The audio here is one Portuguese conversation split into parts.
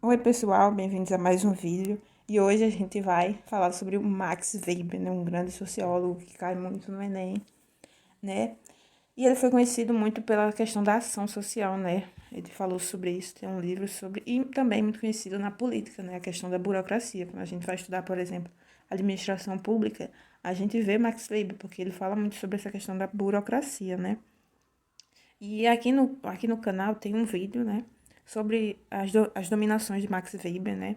Oi pessoal, bem-vindos a mais um vídeo. E hoje a gente vai falar sobre o Max Weber, né? Um grande sociólogo que cai muito no Enem, né? E ele foi conhecido muito pela questão da ação social, né? Ele falou sobre isso, tem um livro sobre... E também muito conhecido na política, né? A questão da burocracia. Quando a gente vai estudar, por exemplo, administração pública, a gente vê Max Weber, porque ele fala muito sobre essa questão da burocracia, né? E aqui no canal tem um vídeo, né, sobre as dominações de Max Weber, né,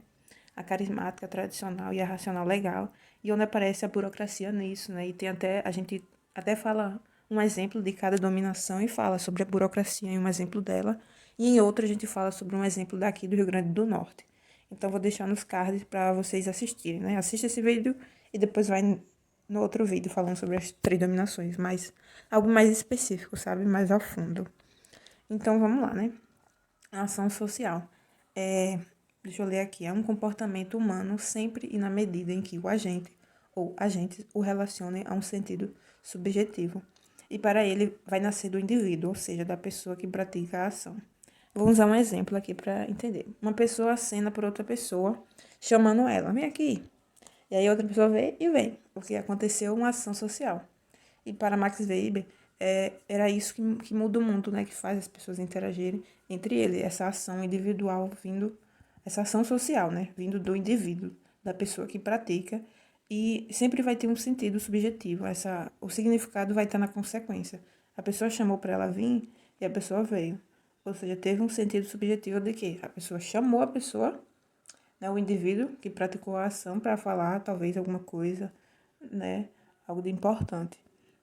a carismática, a tradicional e a racional legal, e onde aparece a burocracia nisso, né, e tem até, a gente até fala um exemplo de cada dominação e fala sobre a burocracia em um exemplo dela, e em outro a gente fala sobre um exemplo daqui do Rio Grande do Norte. Então vou deixar nos cards para vocês assistirem, né, assista esse vídeo e depois vai no outro vídeo falando sobre as três dominações, mas algo mais específico, sabe? Mais a fundo. Então vamos lá, né? A ação social. Deixa eu ler aqui. É um comportamento humano sempre e na medida em que o agente ou agentes o relacionem a um sentido subjetivo. E para ele vai nascer do indivíduo, ou seja, da pessoa que pratica a ação. Vou usar um exemplo aqui para entender. Uma pessoa acena por outra pessoa, chamando ela, vem aqui. E aí outra pessoa vê e vem, porque aconteceu uma ação social. E para Max Weber, era isso que muda o mundo, né? Que faz as pessoas interagirem entre eles. Essa ação individual vindo, essa ação social, né? Vindo do indivíduo, da pessoa que pratica. E sempre vai ter um sentido subjetivo. O significado vai estar na consequência. A pessoa chamou para ela vir e a pessoa veio. Ou seja, teve um sentido subjetivo de que a pessoa chamou a pessoa, né, o indivíduo que praticou a ação para falar talvez alguma coisa, né, algo de importante.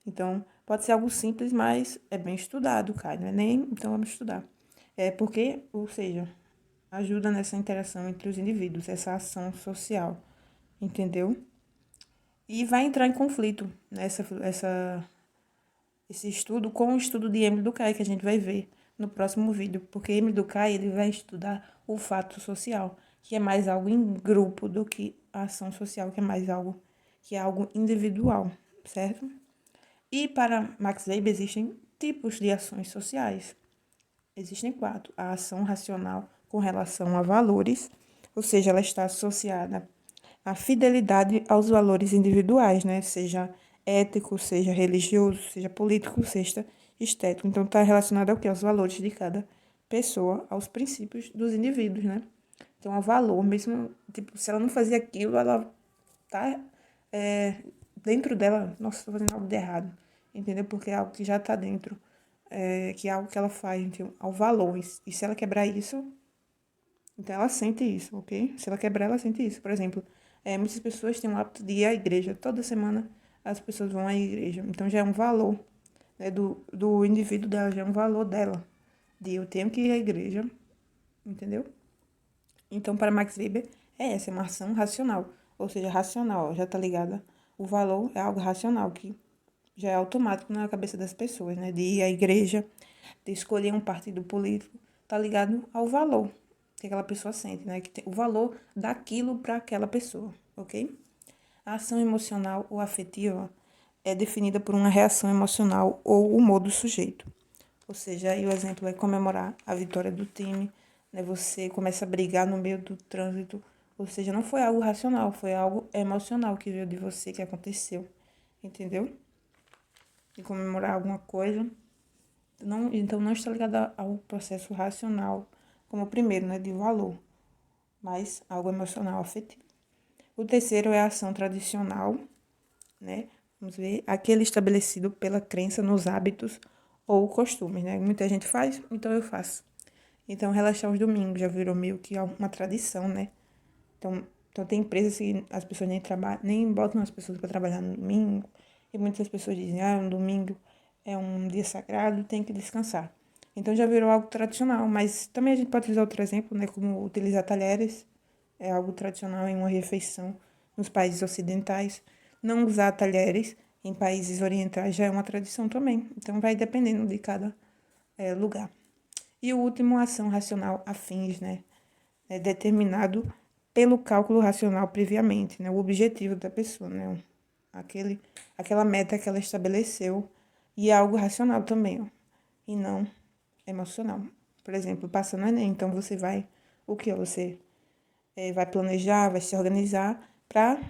Então, pode ser algo simples, mas é bem estudado, Caio, não é nem, então vamos estudar. É porque, ou seja, ajuda nessa interação entre os indivíduos, essa ação social, entendeu? E vai entrar em conflito esse estudo com o estudo de Emile Durkheim, que a gente vai ver no próximo vídeo, porque Emile Durkheim ele vai estudar o fato social, que é mais algo em grupo do que a ação social, que é algo individual, certo? E para Max Weber existem tipos de ações sociais. Existem quatro. A ação racional com relação a valores, ou seja, ela está associada à fidelidade aos valores individuais, né? Seja ético, seja religioso, seja político, seja estético. Então, está relacionada ao quê? Aos valores de cada pessoa, aos princípios dos indivíduos, né? Então, ao valor, mesmo, tipo, se ela não fazia aquilo, ela tá dentro dela, nossa, estou fazendo algo de errado, entendeu? Porque é algo que já está dentro, que é algo que ela faz, então, ao valor. E se ela quebrar isso, então ela sente isso, ok? Se ela quebrar, ela sente isso. Por exemplo, muitas pessoas têm o hábito de ir à igreja. Toda semana as pessoas vão à igreja. Então já é um valor, né, do indivíduo dela, já é um valor dela. De eu tenho que ir à igreja, entendeu? Então, para Max Weber, é uma ação racional. Ou seja, racional, ó, já tá ligada. O valor é algo racional, que já é automático na cabeça das pessoas, né? De ir à igreja, de escolher um partido político, tá ligado ao valor que aquela pessoa sente, né? Que tem o valor daquilo para aquela pessoa, ok? A ação emocional ou afetiva é definida por uma reação emocional ou humor do sujeito. Ou seja, aí o exemplo é comemorar a vitória do time, né? Você começa a brigar no meio do trânsito, ou seja, não foi algo racional, foi algo emocional que veio de você, que aconteceu, entendeu? De comemorar alguma coisa. Não, então não está ligado ao processo racional, como o primeiro, né? De valor, mas algo emocional, afetivo. O terceiro é a ação tradicional, né? Vamos ver, aquele estabelecido pela crença nos hábitos ou costumes, né? Muita gente faz, então eu faço. Então, relaxar os domingos já virou meio que uma tradição, né? Então tem empresas que as pessoas nem botam as pessoas para trabalhar no domingo. E muitas pessoas dizem, um domingo é um dia sagrado, tem que descansar. Então já virou algo tradicional, mas também a gente pode usar outro exemplo, né? Como utilizar talheres, é algo tradicional em uma refeição nos países ocidentais. Não usar talheres em países orientais já é uma tradição também. Então vai dependendo de cada lugar. E o último, ação racional afins, né? É determinado pelo cálculo racional previamente, né? O objetivo da pessoa, né? Aquele, aquela meta que ela estabeleceu. E é algo racional também, ó, e não emocional. Por exemplo, passando no Enem, então você vai, o que? Você vai planejar, vai se organizar para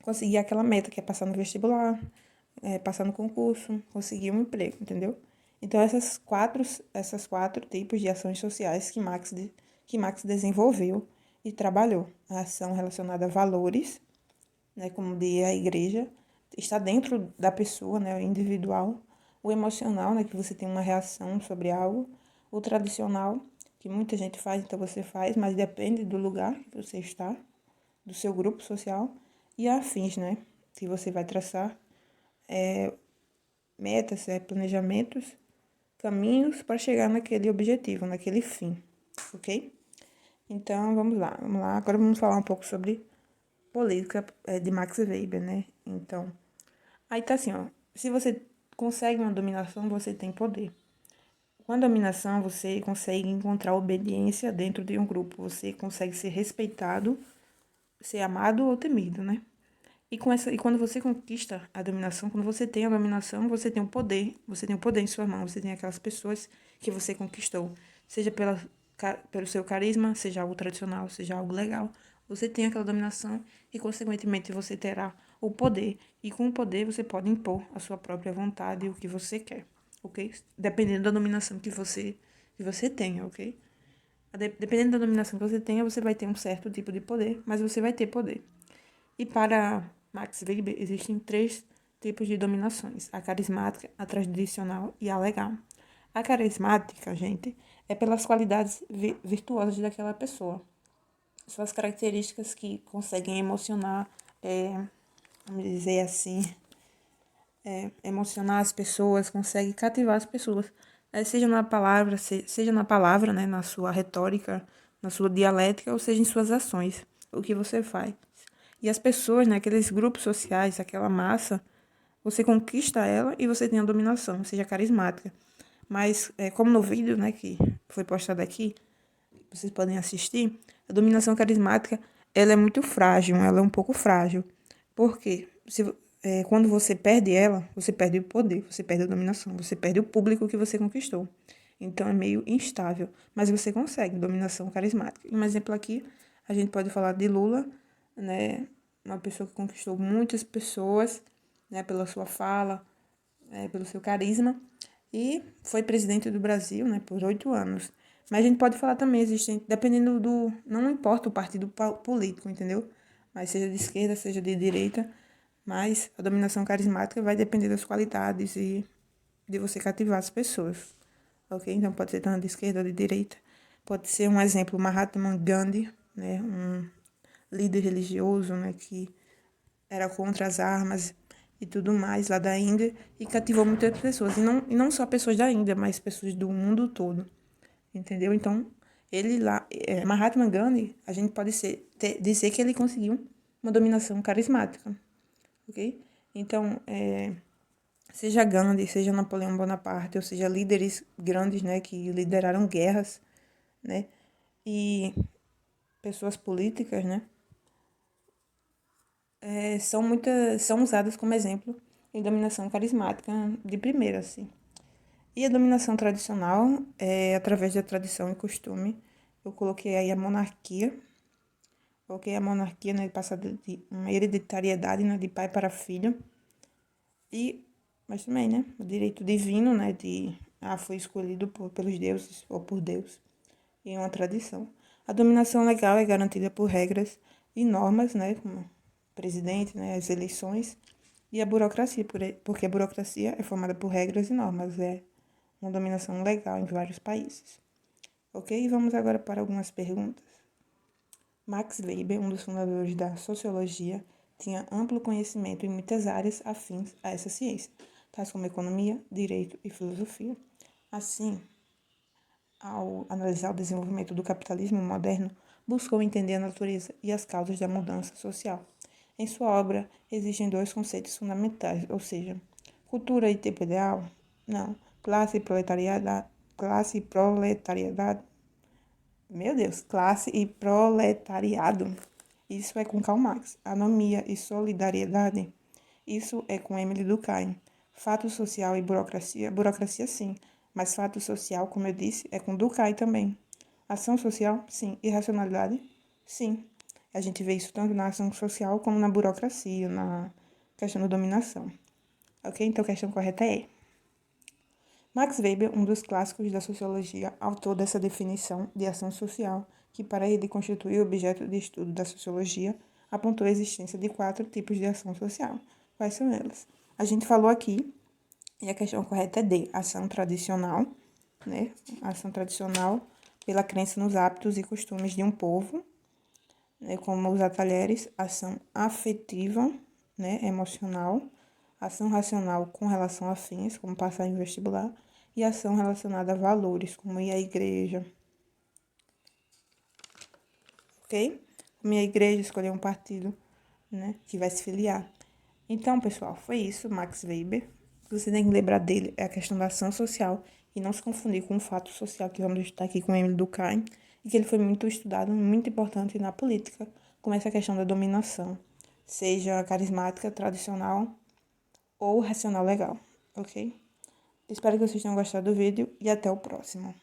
conseguir aquela meta, que é passar no vestibular, passar no concurso, conseguir um emprego, entendeu? Então, essas quatro tipos de ações sociais que Marx desenvolveu e trabalhou. A ação relacionada a valores, né, como diz a igreja, está dentro da pessoa, né, o individual. O emocional, né, que você tem uma reação sobre algo. O tradicional, que muita gente faz, então você faz, mas depende do lugar que você está, do seu grupo social. E afins, né, que você vai traçar metas, planejamentos, caminhos para chegar naquele objetivo, naquele fim, ok? Então, vamos lá, vamos lá. Agora vamos falar um pouco sobre política de Max Weber, né? Então, aí tá assim, ó. Se você consegue uma dominação, você tem poder. Com a dominação, você consegue encontrar obediência dentro de um grupo. Você consegue ser respeitado, ser amado ou temido, né? E quando você conquista a dominação, quando você tem a dominação, você tem o poder. Você tem o poder em sua mão. Você tem aquelas pessoas que você conquistou. Seja pelo seu carisma, seja algo tradicional, seja algo legal. Você tem aquela dominação e, consequentemente, você terá o poder. E com o poder, você pode impor a sua própria vontade e o que você quer, ok? Dependendo da dominação que você tenha, ok? Dependendo da dominação que você tenha, você vai ter um certo tipo de poder, mas você vai ter poder. E para Max Weber, existem três tipos de dominações: a carismática, a tradicional e a legal. A carismática, gente, é pelas qualidades virtuosas daquela pessoa. São as características que conseguem emocionar, vamos dizer assim, emocionar as pessoas, consegue cativar as pessoas. Seja na palavra, né, na sua retórica, na sua dialética, ou seja em suas ações, o que você faz. E as pessoas, né, aqueles grupos sociais, aquela massa, você conquista ela e você tem a dominação, ou seja, carismática. Mas, como no vídeo, né, que foi postado aqui, vocês podem assistir, a dominação carismática, ela é muito frágil, ela é um pouco frágil. Por quê? Quando você perde ela, você perde o poder, você perde a dominação, você perde o público que você conquistou. Então, é meio instável, mas você consegue dominação carismática. Um exemplo aqui, a gente pode falar de Lula, né, uma pessoa que conquistou muitas pessoas, né, pela sua fala, pelo seu carisma, e foi presidente do Brasil, né, por 8 anos. Mas a gente pode falar também, existem, dependendo do, não importa o partido político, entendeu? Mas seja de esquerda, seja de direita, mas a dominação carismática vai depender das qualidades e de você cativar as pessoas, ok? Então pode ser tanto de esquerda ou de direita. Pode ser um exemplo, Mahatma Gandhi, né, um líder religioso, né, que era contra as armas e tudo mais lá da Índia e cativou muitas pessoas. E não só pessoas da Índia, mas pessoas do mundo todo, entendeu? Então, ele lá, Mahatma Gandhi, a gente pode dizer que ele conseguiu uma dominação carismática, ok? Então, seja Gandhi, seja Napoleão Bonaparte, ou seja, líderes grandes, né, que lideraram guerras, né, e pessoas políticas, né, são usadas como exemplo em dominação carismática de primeira, assim. E a dominação tradicional é através da tradição e costume. Eu coloquei aí a monarquia. Coloquei a monarquia, né, passada de uma hereditariedade, né, de pai para filho. Mas também, né, o direito divino, né, foi escolhido pelos deuses ou por Deus. E é uma tradição. A dominação legal é garantida por regras e normas, né, como presidente, né, as eleições, e a burocracia, porque a burocracia é formada por regras e normas, é uma dominação legal em vários países. Ok? Vamos agora para algumas perguntas. Max Weber, um dos fundadores da sociologia, tinha amplo conhecimento em muitas áreas afins a essa ciência, tais como economia, direito e filosofia. Assim, ao analisar o desenvolvimento do capitalismo moderno, buscou entender a natureza e as causas da mudança social. Em sua obra, existem dois conceitos fundamentais, ou seja, cultura e tempo ideal? Não. Classe e proletariado. Meu Deus, classe e proletariado. Isso é com Karl Marx. Anomia e solidariedade. Isso é com Emile Durkheim. Fato social e burocracia. Burocracia sim, mas fato social, como eu disse, é com Durkheim também. Ação social? Sim. Irracionalidade? Sim. A gente vê isso tanto na ação social como na burocracia, na questão da dominação. Ok? Então a questão correta é: Max Weber, um dos clássicos da sociologia, autor dessa definição de ação social, que para ele constitui o objeto de estudo da sociologia, apontou a existência de 4 tipos de ação social. Quais são elas? A gente falou aqui, e a questão correta é D, ação tradicional, né? Ação tradicional pela crença nos hábitos e costumes de um povo, né? Como os talheres, ação afetiva, né? Emocional, ação racional com relação a fins, como passar em vestibular, e ação relacionada a valores, como ir à igreja, ok? Como ir à igreja, escolher um partido, né? Que vai se filiar. Então, pessoal, foi isso, Max Weber. O que você tem que lembrar dele é a questão da ação social e não se confundir com o fato social que vamos estudar aqui com Emile Durkheim, e que ele foi muito estudado, muito importante na política, como essa questão da dominação, seja carismática, tradicional ou racional legal, ok? Espero que vocês tenham gostado do vídeo e até o próximo.